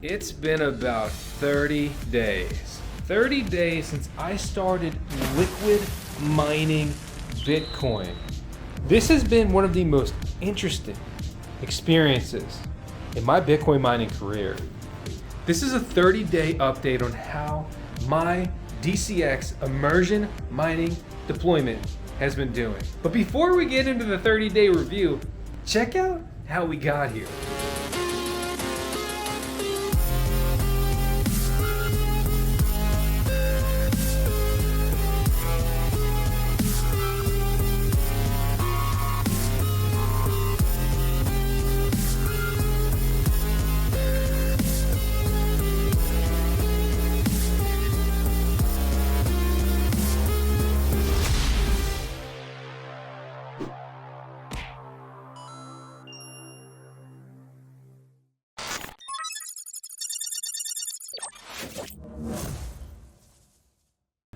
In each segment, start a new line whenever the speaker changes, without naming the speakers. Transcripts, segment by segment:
It's been about 30 days. 30 days since I started liquid mining Bitcoin. This has been one of the most interesting experiences in my Bitcoin mining career. This is a 30-day update on how my DCX Immersion mining deployment has been doing. But before we get into the 30-day review, check out how we got here.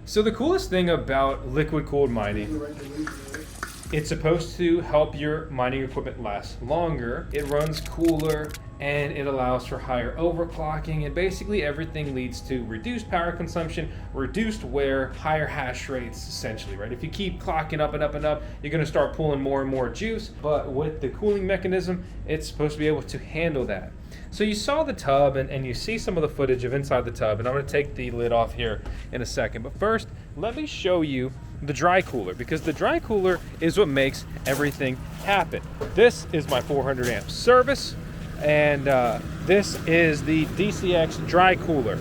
So the coolest thing about liquid cooled mining, it's supposed to help your mining equipment last longer. It runs cooler and it allows for higher overclocking, and basically everything leads to reduced power consumption, reduced wear, higher hash rates essentially, right? If you keep clocking up and up and up, you're gonna start pulling more and more juice, but with the cooling mechanism, it's supposed to be able to handle that. So you saw the tub and you see some of the footage of inside the tub, and I'm gonna take the lid off here in a second. But first, let me show you the dry cooler, because the dry cooler is what makes everything happen. This is my 400 amp service, and this is the DCX dry cooler.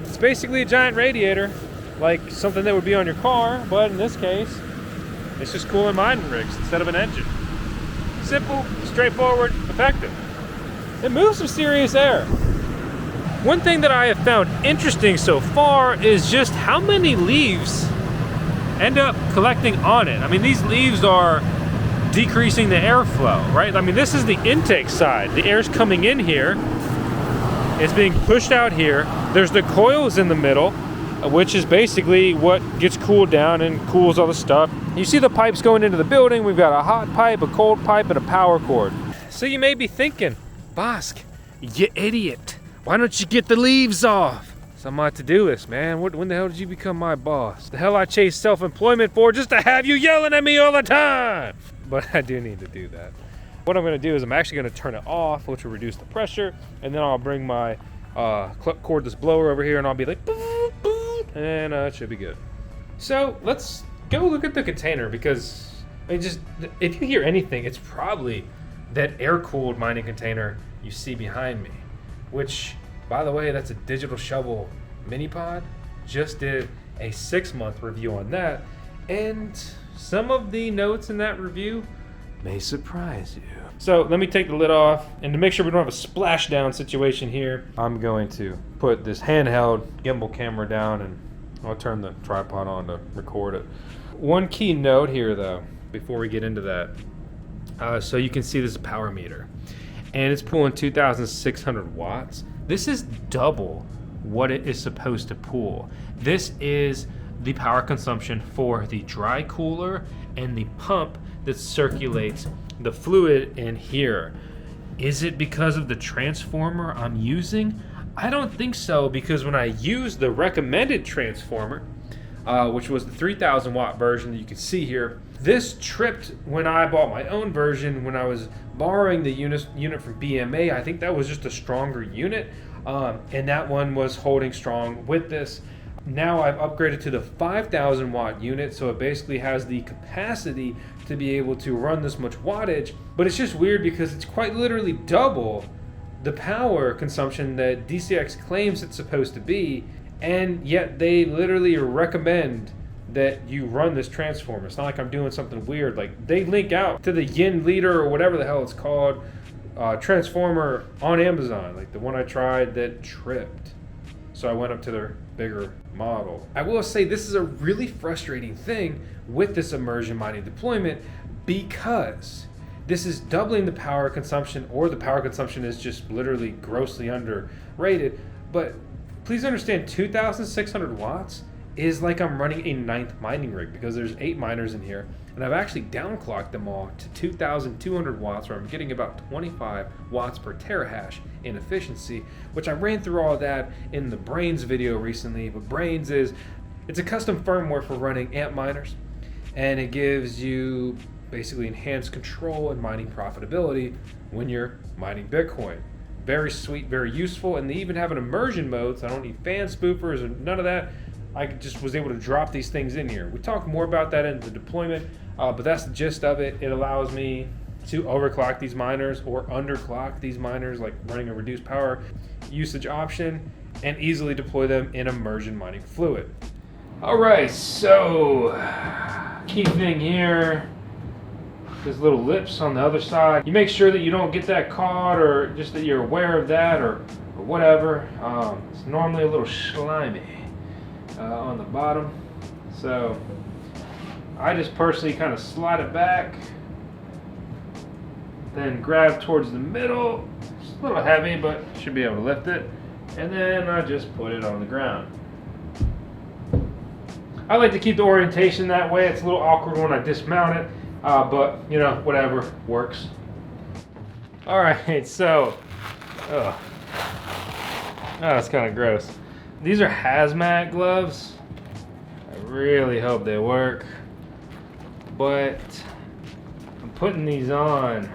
It's basically a giant radiator, like something that would be on your car, but in this case, it's just cooling mining rigs instead of an engine. Simple, straightforward, effective. It moves some serious air. One thing that I have found interesting so far is just how many leaves end up collecting on it. I mean, these leaves are decreasing the airflow, right? I mean, this is the intake side. The air's coming in here. It's being pushed out here. There's the coils in the middle, which is basically what gets cooled down and cools all the stuff. You see the pipes going into the building. We've got a hot pipe, a cold pipe, and a power cord. So you may be thinking, Vosk, you idiot. Why don't you get the leaves off? It's on my to-do list, man. When the hell did you become my boss? The hell I chase self-employment for just to have you yelling at me all the time. But I do need to do that. What I'm gonna do is I'm actually gonna turn it off, which will reduce the pressure, and then I'll bring my cordless blower over here and I'll be like, boop, boop, and it should be good. So let's go look at the container, because I mean, just if you hear anything, it's probably that air-cooled mining container you see behind me, which, by the way, that's a Digital Shovel mini pod. Just did a 6-month review on that, and some of the notes in that review may surprise you. So let me take the lid off, and to make sure we don't have a splashdown situation here, I'm going to put this handheld gimbal camera down, and I'll turn the tripod on to record it. One key note here, though, before we get into that. So you can see this is a power meter, and it's pulling 2,600 watts. This is double what it is supposed to pull. This is the power consumption for the dry cooler and the pump that circulates the fluid in here. Is it because of the transformer I'm using? I don't think so, because when I used the recommended transformer, which was the 3,000 watt version that you can see here, this tripped when I bought my own version. When I was borrowing the unit from BMA, I think that was just a stronger unit, and that one was holding strong with this. Now I've upgraded to the 5,000 watt unit, so it basically has the capacity to be able to run this much wattage, but it's just weird because it's quite literally double the power consumption that DCX claims it's supposed to be, and yet they literally recommend that you run this transformer. It's not like I'm doing something weird. Like, they link out to the yin leader or whatever the hell it's called transformer on Amazon, like the one I tried that tripped. So I went up to their bigger model. I will say this is a really frustrating thing with this immersion mining deployment, because this is doubling the power consumption, or the power consumption is just literally grossly underrated. But please understand, 2,600 watts is like I'm running a 9th mining rig, because there's 8 miners in here, and I've actually downclocked them all to 2,200 watts, where I'm getting about 25 watts per terahash in efficiency, which I ran through all of that in the Braiins video recently. But Braiins it's a custom firmware for running amp miners, and it gives you basically enhanced control and mining profitability when you're mining Bitcoin. Very sweet, very useful, and they even have an immersion mode, so I don't need fan spoofers or none of that. I just was able to drop these things in here. We talk more about that in the deployment, but that's the gist of it. It allows me to overclock these miners or underclock these miners, like running a reduced power usage option, and easily deploy them in immersion mining fluid. All right, so key thing here, there's little lips on the other side. You make sure that you don't get that caught, or just that you're aware of that, or whatever. It's normally a little slimy on the bottom, so I just personally kind of slide it back, then grab towards the middle. It's a little heavy, but should be able to lift it, and then I just put it on the ground. I like to keep the orientation that way. It's a little awkward when I dismount it, but you know, whatever works. All right, so that's kind of gross. These are hazmat gloves. I really hope they work, but I'm putting these on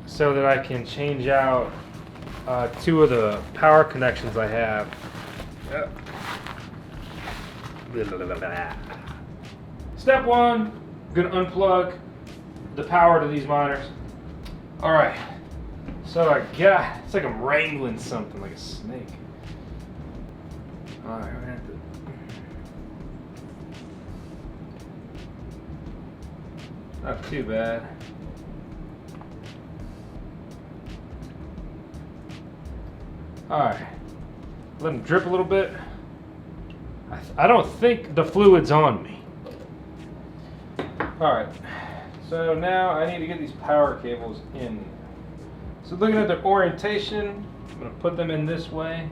so that I can change out 2 of the power connections I have. Step 1, I'm gonna unplug the power to these miners. All right, so it's like I'm wrangling something, like a snake. All right, we're gonna have to... Not too bad. All right, let them drip a little bit. I don't think the fluid's on me. All right, so now I need to get these power cables in. So looking at their orientation, I'm gonna put them in this way.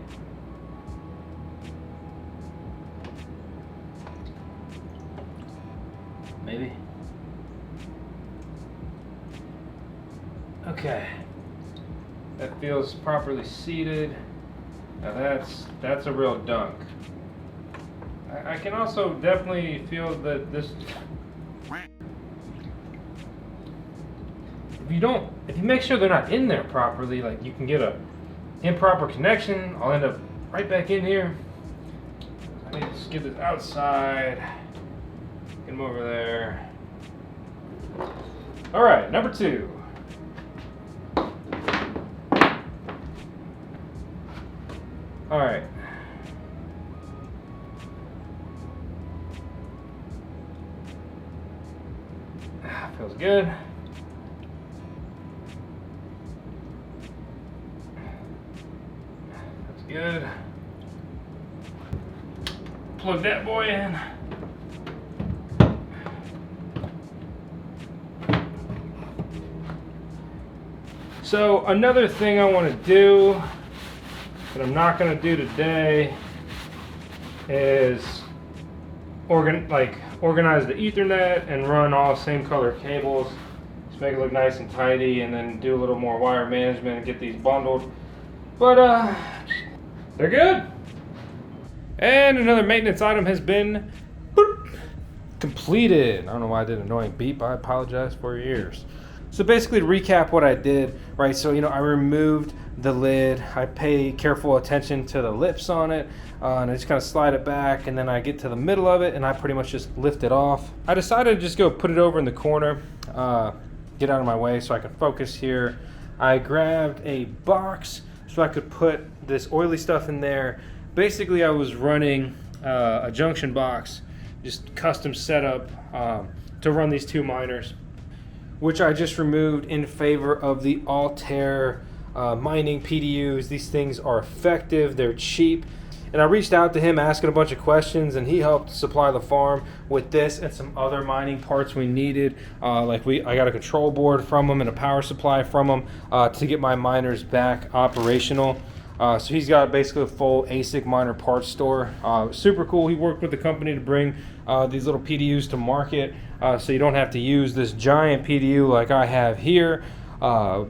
Maybe. Okay, that feels properly seated. Now that's a real dunk. I can also definitely feel that this. If you make sure they're not in there properly, like you can get a improper connection. I'll end up right back in here. I need to just get this outside. Get them over there. All right, number 2. All right. Feels good. That's good. Plug that boy in. So another thing I want to do that I'm not going to do today is organize the Ethernet and run all same color cables. Just make it look nice and tidy, and then do a little more wire management and get these bundled. But they're good. And another maintenance item has been completed. I don't know why I did an annoying beep. I apologize for your ears. So basically, to recap what I did, right? So, I removed the lid. I pay careful attention to the lips on it, and I just kind of slide it back, and then I get to the middle of it, and I pretty much just lift it off. I decided to just go put it over in the corner, get out of my way so I can focus here. I grabbed a box so I could put this oily stuff in there. Basically, I was running a junction box, just custom setup to run these 2 miners, which I just removed in favor of the Altair mining PDUs. These things are effective, they're cheap. And I reached out to him asking a bunch of questions, and he helped supply the farm with this and some other mining parts we needed. I got a control board from him and a power supply from him to get my miners back operational. So he's got basically a full ASIC miner parts store. Super cool. He worked with the company to bring these little PDUs to market, so you don't have to use this giant PDU like I have here,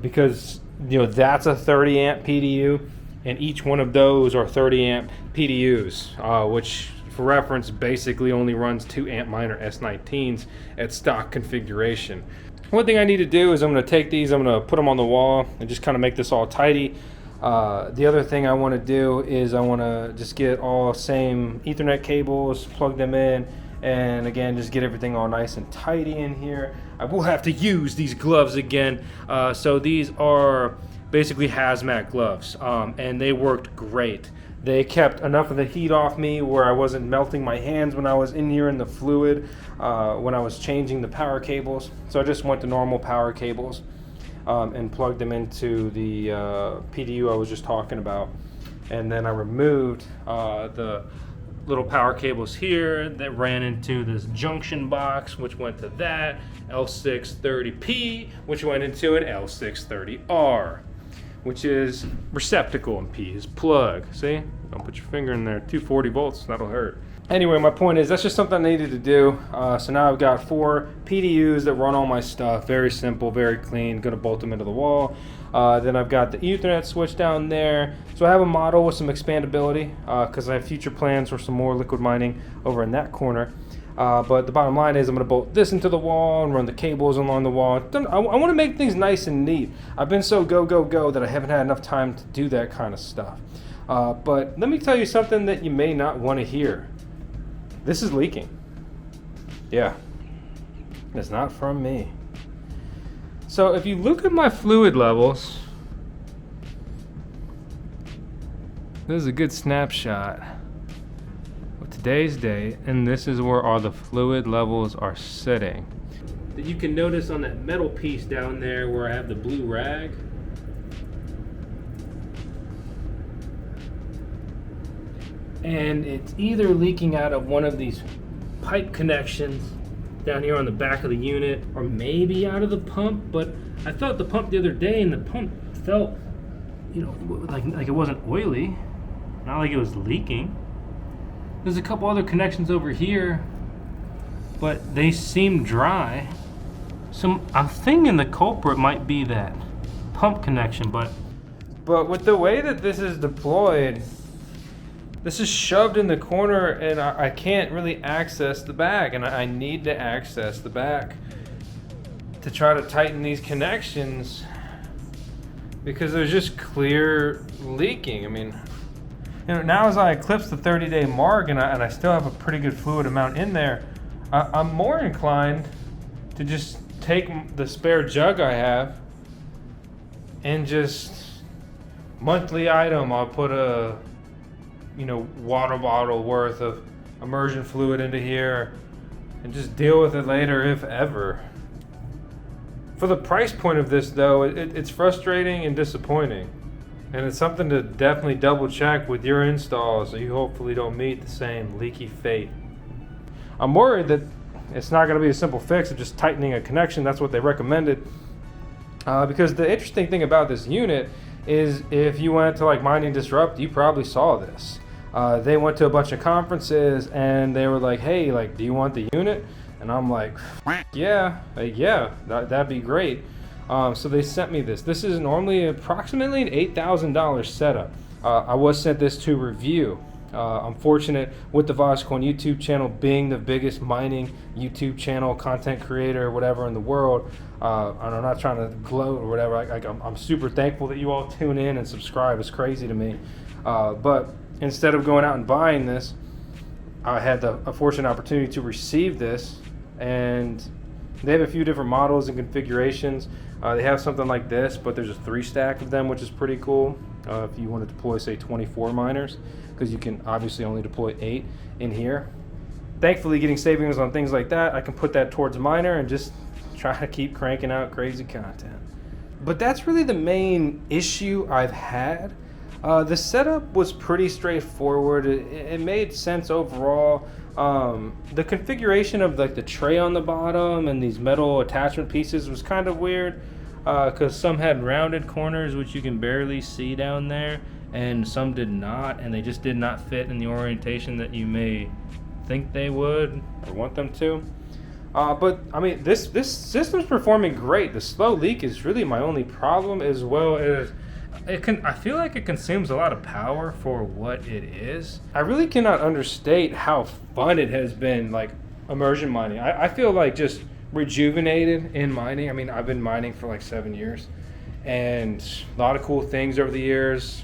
because that's a 30 amp PDU, and each one of those are 30 amp PDUs, which for reference basically only runs 2 amp miner S19s at stock configuration. One thing I need to do is I'm going to take these, I'm going to put them on the wall and just kind of make this all tidy. The other thing I want to do is I want to just get all same Ethernet cables, plug them in, and again just get everything all nice and tidy in here. I will have to use these gloves again. So these are basically hazmat gloves, and they worked great. They kept enough of the heat off me where I wasn't melting my hands when I was in here in the fluid, when I was changing the power cables. So I just went to normal power cables and plugged them into the PDU I was just talking about. And then I removed the little power cables here that ran into this junction box, which went to that L630P, which went into an L630R, which is receptacle, and P is plug. See? Don't put your finger in there. 240 volts, that'll hurt. Anyway, my point is that's just something I needed to do. So now I've got 4 PDUs that run all my stuff. Very simple, very clean. Gonna bolt them into the wall. Then I've got the Ethernet switch down there. So I have a model with some expandability, because I have future plans for some more liquid mining over in that corner. But the bottom line is I'm going to bolt this into the wall and run the cables along the wall. I want to make things nice and neat. I've been so go that I haven't had enough time to do that kind of stuff. But let me tell you something that you may not want to hear. This is leaking. Yeah, it's not from me. So if you look at my fluid levels, this is a good snapshot of today's date, and this is where all the fluid levels are sitting. That you can notice on that metal piece down there where I have the blue rag. And it's either leaking out of one of these pipe connections down here on the back of the unit, or maybe out of the pump. But I felt the pump the other day, and the pump felt, like it wasn't oily, not like it was leaking. There's a couple other connections over here, but they seem dry. So I'm thinking the culprit might be that pump connection, but with the way that this is deployed, this is shoved in the corner, and I can't really access the back, and I need to access the back to try to tighten these connections, because there's just clear leaking. I mean, now as I eclipse the 30-day mark and I still have a pretty good fluid amount in there, I'm more inclined to just take the spare jug I have and just monthly item, I'll put a water bottle worth of immersion fluid into here and just deal with it later, if ever. For the price point of this though, it's frustrating and disappointing, and it's something to definitely double check with your install so you hopefully don't meet the same leaky fate. I'm worried that it's not going to be a simple fix of just tightening a connection. That's what they recommended, because the interesting thing about this unit is if you went to like Mining Disrupt, you probably saw this. They went to a bunch of conferences and they were like, hey, like, do you want the unit? And I'm like, yeah, that'd be great. So they sent me this. This is normally approximately an $8,000 setup. I was sent this to review. I'm fortunate with the VoskCoin YouTube channel being the biggest mining YouTube channel, content creator, whatever in the world. And I'm not trying to gloat or whatever. I'm super thankful that you all tune in and subscribe. It's crazy to me. But instead of going out and buying this, I had a fortunate opportunity to receive this, and they have a few different models and configurations. They have something like this, but there's a 3-stack of them, which is pretty cool. If you want to deploy, say, 24 miners, because you can obviously only deploy 8 in here. Thankfully, getting savings on things like that, I can put that towards miner and just try to keep cranking out crazy content. But that's really the main issue I've had. The setup was pretty straightforward. It made sense overall. The configuration of like the tray on the bottom and these metal attachment pieces was kind of weird, because some had rounded corners, which you can barely see down there,
and some did not, and they just did not fit in the orientation that you may think they would or want them to. But I mean, this system's performing great. The slow leak is really my only problem, as well as I feel like it consumes a lot of power for what it is. I really cannot understate how fun it has been, like immersion mining. I feel like just rejuvenated in mining. I mean, I've been mining for like 7 years, and a lot of cool things over the years.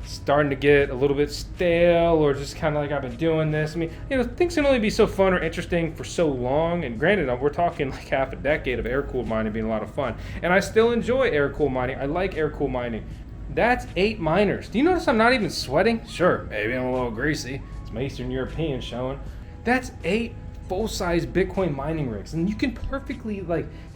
Starting to get a little bit stale, or just kind of like, I've been doing this. I mean, things can only be so fun or interesting for so long. And granted, we're talking like half a decade of air-cooled mining being a lot of fun. And I still enjoy air-cooled mining. I like air-cooled mining. That's 8 miners. Do you notice I'm not even sweating? Sure, maybe I'm a little greasy. It's my Eastern European showing. That's 8 full-size Bitcoin mining rigs, and you can perfectly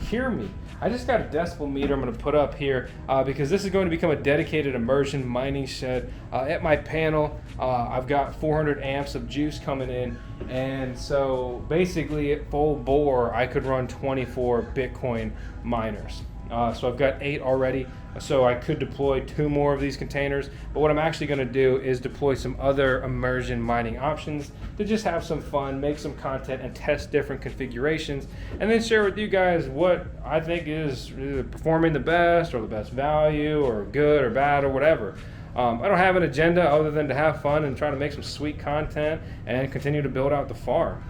hear me. I just got a decibel meter I'm going to put up here because this is going to become a dedicated immersion mining shed. At my panel, I've got 400 amps of juice coming in, and so basically at full bore, I could run 24 Bitcoin miners. So I've got 8 already, so I could deploy 2 more of these containers. But what I'm actually going to do is deploy some other immersion mining options to just have some fun, make some content, and test different configurations, and then share with you guys what I think is either performing the best, or the best value, or good or bad, or whatever. I don't have an agenda other than to have fun and try to make some sweet content and continue to build out the farm.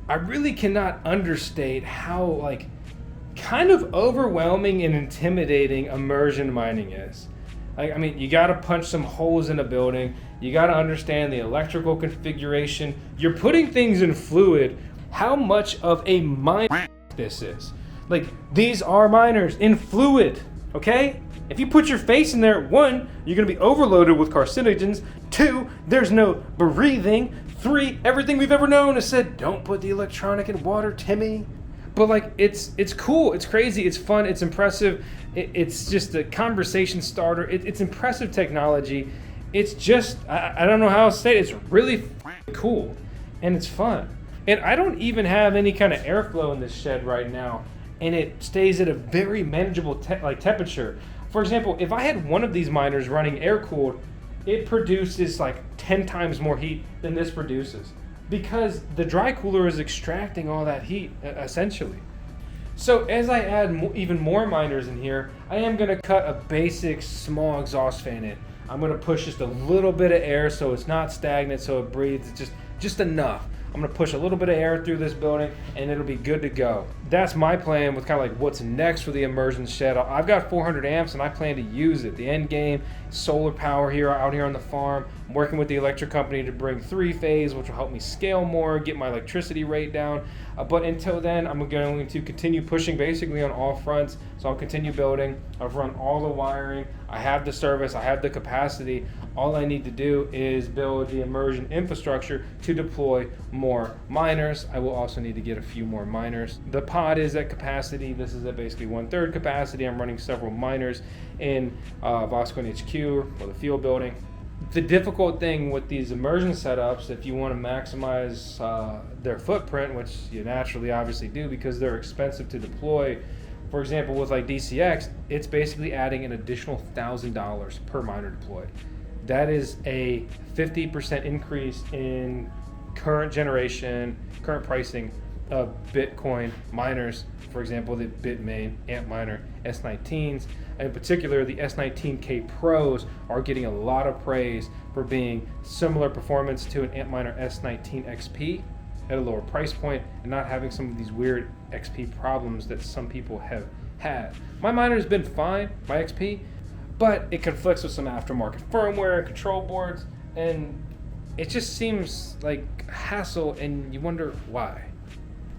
I really cannot understate how kind of overwhelming and intimidating immersion mining is. I mean, you got to punch some holes in a building. You got to understand the electrical configuration. You're putting things in fluid. How much of a mine this is? These are miners in fluid, okay? If you put your face in there, 1, you're going to be overloaded with carcinogens. 2, there's no breathing. 3, everything we've ever known has said, don't put the electronic in water, Timmy. But it's cool, it's crazy, it's fun, it's impressive. It's just a conversation starter. It's impressive technology. It's just, I don't know how else to say it. It's really cool, and it's fun. And I don't even have any kind of airflow in this shed right now, and it stays at a very manageable temperature. For example, if I had one of these miners running air-cooled, it produces 10 times more heat than this produces, because the dry cooler is extracting all that heat, essentially. So as I add even more miners in here, I am going to cut a basic small exhaust fan in. I'm going to push just a little bit of air so it's not stagnant, so it breathes just enough. I'm going to push a little bit of air through this building, and it'll be good to go. That's my plan with kind of what's next for the immersion shed. I've got 400 amps, and I plan to use it. The end game, solar power out here on the farm. I'm working with the electric company to bring 3-phase, which will help me scale more, get my electricity rate down. But until then, I'm going to continue pushing basically on all fronts. So I'll continue building. I've run all the wiring. I have the service. I have the capacity. All I need to do is build the immersion infrastructure to deploy more miners. I will also need to get a few more miners. The pod is at capacity. This is at basically 1/3 capacity. I'm running several miners in VoskCoin HQ, or the field building. The difficult thing with these immersion setups, if you want to maximize their footprint, which you naturally obviously do because they're expensive to deploy. For example, with DCX, it's basically adding an additional $1,000 per miner deployed. That is a 50% increase in current pricing of Bitcoin miners. For example, the Bitmain Antminer S19s, in particular the S19K Pros, are getting a lot of praise for being similar performance to an Antminer S19 XP at a lower price point and not having some of these weird XP problems that some people have had. My miner has been fine, my XP, but it conflicts with some aftermarket firmware and control boards, and it just seems like a hassle, and you wonder why.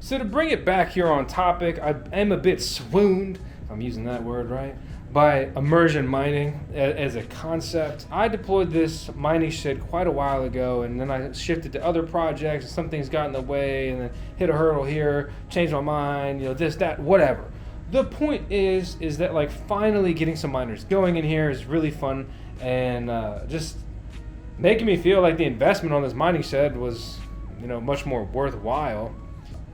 So to bring it back here on topic, I am a bit swooned, if I'm using that word right, by immersion mining as a concept. I deployed this mining shed quite a while ago, and then I shifted to other projects, and some things got in the way, and then hit a hurdle here, changed my mind, this, that, whatever. The point is that finally getting some miners going in here is really fun, and just making me feel like the investment on this mining shed was, much more worthwhile.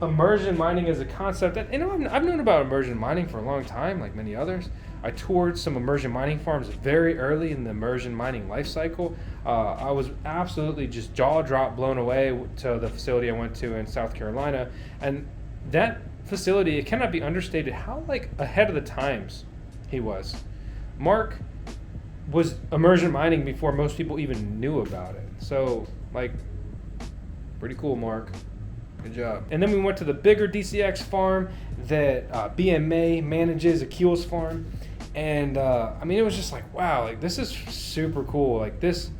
Immersion mining as a concept, and I've known about immersion mining for a long time, like many others.
I toured some immersion mining farms very early in the immersion mining life cycle. I was absolutely just jaw drop blown away to the facility I went to in South Carolina. And that facility, it cannot be understated how like ahead of the times he was. Mark was immersion mining before most people even knew about it. So like, pretty cool, Mark. Good job. And then we went to the bigger DCX farm that BMA manages, Akil's farm. And I mean, it was just like, wow, like this is super cool. Like this,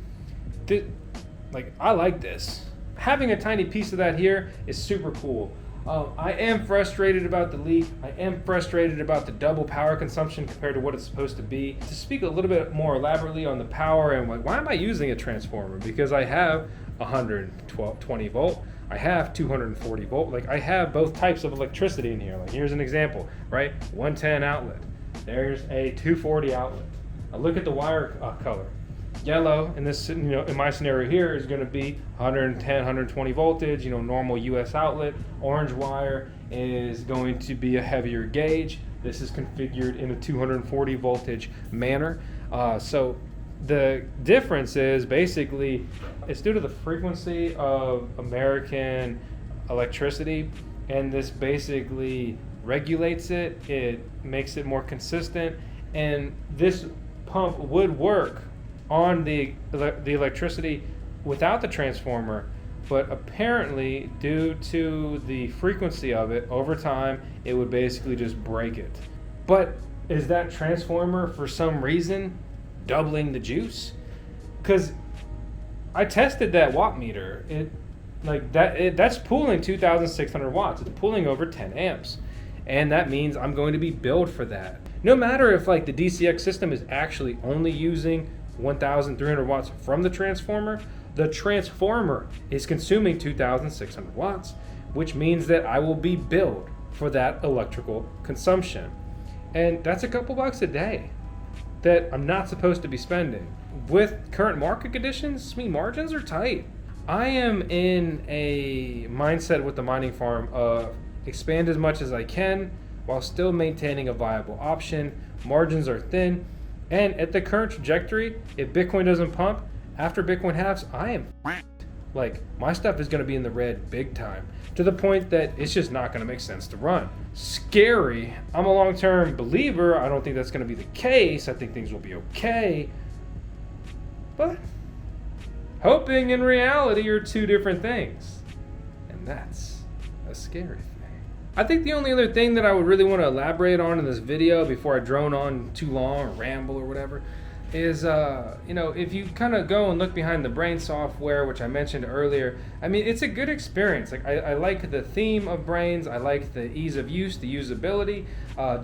like I like this. Having a tiny piece of that here is super cool. I am frustrated about the leak. I am frustrated about the double power consumption compared to what it's supposed to be. To speak a little bit more elaborately on the power and like, why am I using a transformer? Because I have 120 volt. I have 240 volt. Like I have both types of electricity in here. Like here's an example, right? 110 outlet. There's a 240 outlet. Now look at the wire color. Yellow in this, in my scenario here is going to be 110, 120 voltage, normal US outlet. Orange wire is going to be a heavier gauge. This is configured in a 240 voltage manner. So the difference is basically it's due to the frequency of American electricity, and this basically regulates it. It makes it more consistent, and this pump would work on the electricity without the transformer, but apparently due to the frequency of it over time, it would basically just break it. But is that transformer for some reason doubling the juice? Because I tested that watt meter. That's pulling 2,600 watts. It's pulling over 10 amps. And that means I'm going to be billed for that. No matter if like the DCX system is actually only using 1,300 watts from the transformer is consuming 2,600 watts, which means that I will be billed for that electrical consumption. And that's a couple bucks a day that I'm not supposed to be spending. With current market conditions, margins are tight. I am in a mindset with the mining farm of expand as much as I can while still maintaining a viable option. Margins are thin. And at the current trajectory, if Bitcoin doesn't pump, after Bitcoin halves, I am like, my stuff is going to be in the red big time, to the point that it's just not going to make sense to run. Scary. I'm a long-term believer. I don't think that's going to be the case. I think things will be okay. But hoping and reality are two different things. And that's a scary thing. I think the only other thing that I would really want to elaborate on in this video before I drone on too long or ramble or whatever is, if you kind of go and look behind the Braiins software, which I mentioned earlier, I mean, it's a good experience. Like I like the theme of Braiins. I like the ease of use, the usability.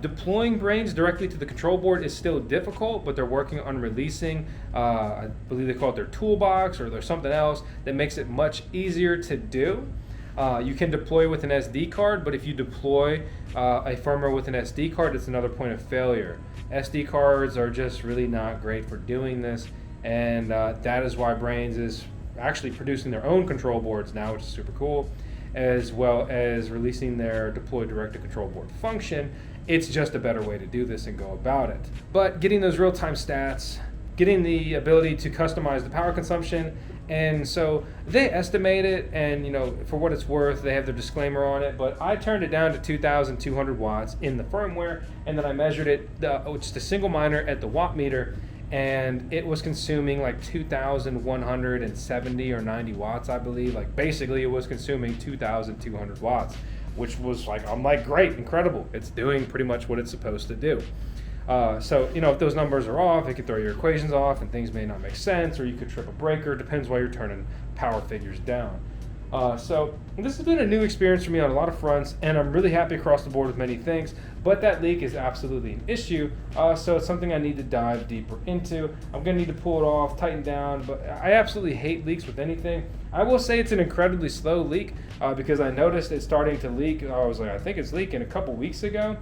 Deploying Braiins directly to the control board is still difficult, but they're working on releasing, I believe they call it their toolbox or there's something else that makes it much easier to do. You can deploy with an SD card, but if you deploy a firmware with an SD card, it's another point of failure. SD cards are just really not great for doing this, and that is why Braiins is actually producing their own control boards now, which is super cool, as well as releasing their deploy direct to control board function. It's just a better way to do this and go about it. But getting those real-time stats, getting the ability to customize the power consumption, and so they estimate it, and for what it's worth, they have their disclaimer on it, but I turned it down to 2,200 watts in the firmware, and then I measured it, which is a single miner at the watt meter, and it was consuming like 2,170 or 90 watts, I believe. Like basically it was consuming 2,200 watts, which was like, I'm like, great, incredible. It's doing pretty much what it's supposed to do. So, if those numbers are off, it could throw your equations off and things may not make sense, or you could trip a breaker. Depends why you're turning power figures down. So this has been a new experience for me on a lot of fronts, and I'm really happy across the board with many things, but that leak is absolutely an issue. So it's something I need to dive deeper into. I'm going to need to pull it off, tighten down, but I absolutely hate leaks with anything. I will say it's an incredibly slow leak because I noticed it starting to leak. I was like, I think it's leaking a couple weeks ago.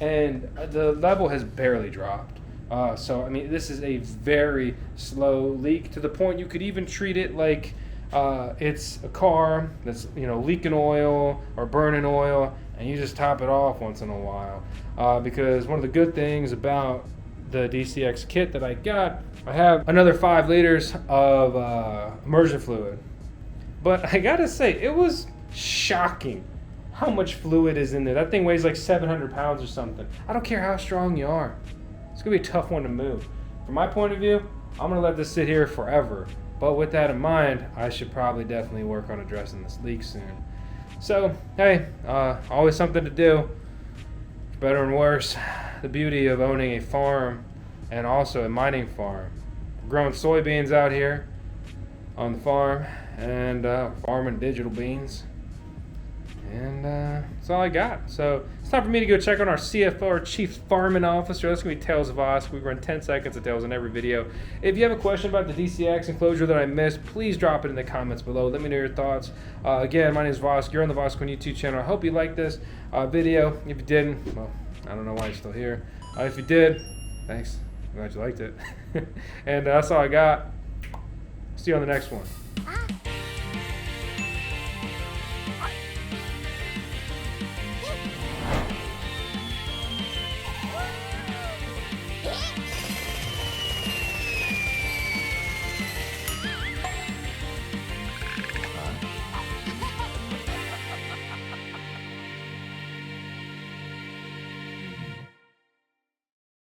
And the level has barely dropped. So, I mean, this is a very slow leak, to the point you could even treat it like it's a car that's, leaking oil or burning oil, and you just top it off once in a while. Because one of the good things about the DCX kit that I got, I have another 5 liters of immersion fluid. But I gotta say, it was shocking how much fluid is in there. That thing weighs like 700 pounds or something. I don't care how strong you are. It's gonna be a tough one to move. From my point of view, I'm gonna let this sit here forever. But with that in mind, I should probably definitely work on addressing this leak soon. So, hey, always something to do. Better and worse. The beauty of owning a farm and also a mining farm. Growing soybeans out here on the farm and farming digital beans. And that's all I got. So it's time for me to go check on our CFO, our Chief Farming Officer. That's going to be Tales of Vosk. We run 10 seconds of Tales in every video. If you have a question about the DCX enclosure that I missed, please drop it in the comments below. Let me know your thoughts. Again, my name is Vosk. You're on the VoskCoin YouTube channel. I hope you liked this video. If you didn't, well, I don't know why you're still here. If you did, thanks. I'm glad you liked it. And that's all I got. See you on the next one.